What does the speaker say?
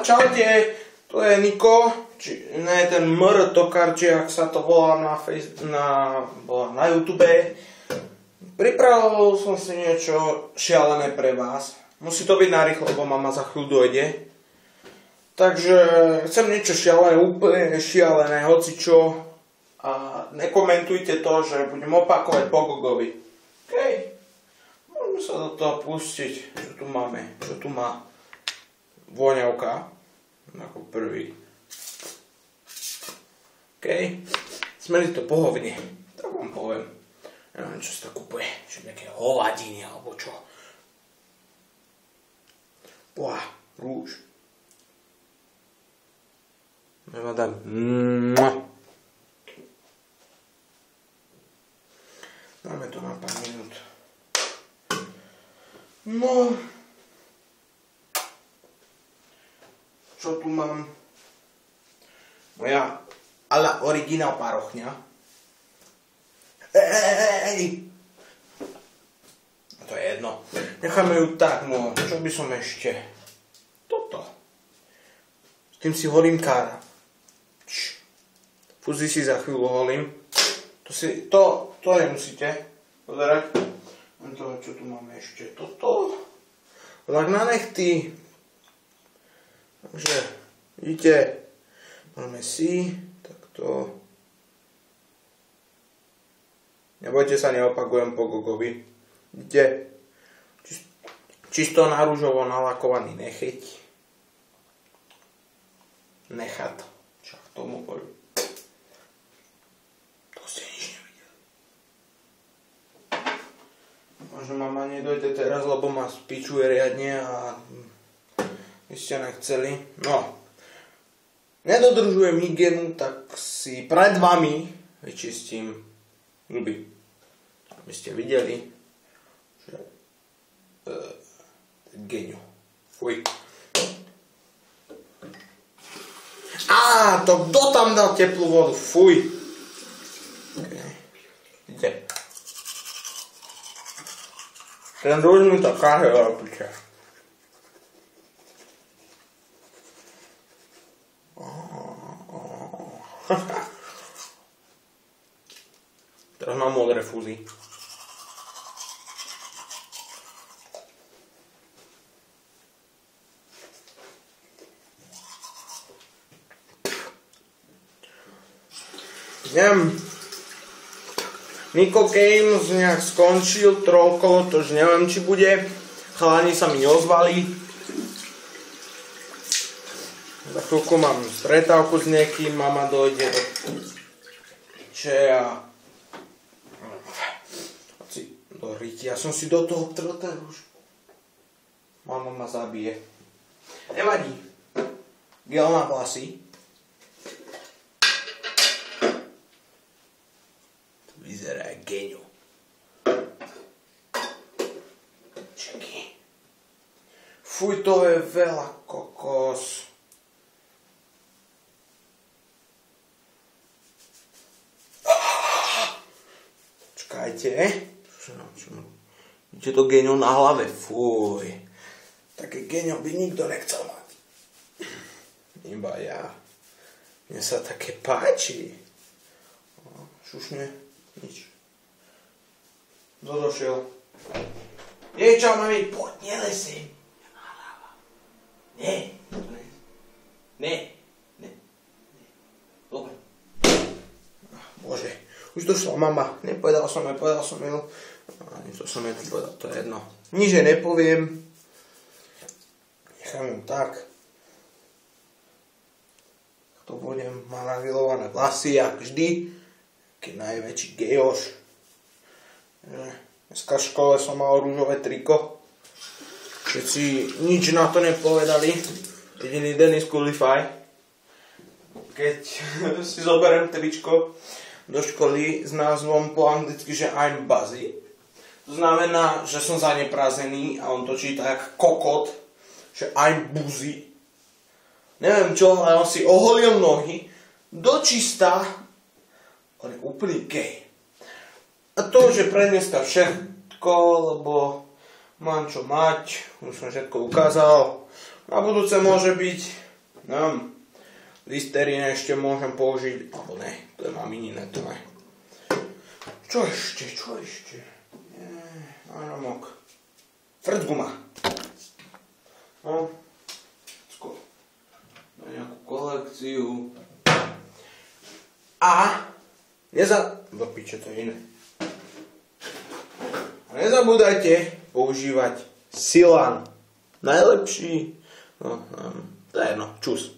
čaute, to je Niko, ne ten Mr. Tokarči, ak sa to volá na YouTube. Pripravil som si niečo šialené pre vás. Musí to byť narýchlo, lebo mama za chvíľu dojde. Takže chcem niečo šialené, úplne šialené, hocičo. A nekomentujte to, že budem opakovať po Gogovi. OK. Môžeme sa do toho pustiť. Čo tu máme? Čo tu má? Voňavka. Ako prvý. OK. Smelí to pohovne. Tak vám poviem. Neviem, čo sa to kupuje. Čiže nejaké hovadiny alebo čo. Rúž. Nevadám. Dáme to na pár minút. No. Čo tu mám? Moja ala originál parochňa. A to je jedno. Necháme ju tak, no. Čo by som ešte? Toto. S tým si holím kára. Fúzi si za chvíľu holím. To nemusíte pozerať. Čo tu máme ešte? Toto. Lak na nechty. Takže, vidíte, máme si, takto. Nebojte sa, neopakujem po Gogovi. Vidíte, čisto na rúžovo nalakovaný nechyť. Nechat. Čo k tomu poviem. To ste nič nevideli. Možno mama nedojde teraz, lebo ma spičuje riadne a vy ste nechceli. No. Nedodržujem hygienu, tak si pred vami vyčistím zuby. Aby ste videli, že geniu. Fuj. To kto tam dal teplú vodu? Fuj. Okay. Vidíte. Ten rúž mi to káže veľa piče. Teraz mám modré fúzy. Niko Games nejak skončil troľko, to už neviem, či bude. Chalani sa mi neozvali. Za chvíľku mám stretávku s niekým, mama dojde do ryti. Ja som si do toho trtel už. Mama ma zabije. Nevadí. Gel na vlasy. Vyzerá geniu. Čekaj. Fuj, to je veľa kokos. Čakajte. Vidíte to genio na hlave? Fuj. Také genio by nikto nechcel mať. Iba ja. Mne sa také páči. Šušne. Nič. Došiel. Nie, čau, mami, poď, nelesím. Nie. Dobre. Bože, už došla mama. Nepovedal som ju. Nič to som jej nepovedal, to je jedno. Nič jej nepoviem. Nechám ju tak. To budem, má nagrilované vlasy, jak vždy. Taký najväčší gejoš. Dneska v škole som mal rúžové triko. Všetci nič na to nepovedali. Jediný Denis Kulifaj. Keď si zoberiem tričko do školy s názvom po anglicky, že I'm Buzzy. To znamená, že som zaneprázdnený a on to číta jak kokot, že I'm Buzzy. Neviem čo, ale on si oholil nohy dočista. On je úplný gej. A to už je pre dneska všetko, lebo mám čo mať, už som všetko ukázal. Na budúce môže byť Listerín ešte môžem použiť, alebo ne, to je maminine, to ne. Čo ešte? Áramok. Frcguma. No, na nejakú kolekciu. A do piče, to je iné. A nezabúdajte používať Silan. Najlepší. To je jedno. Čus.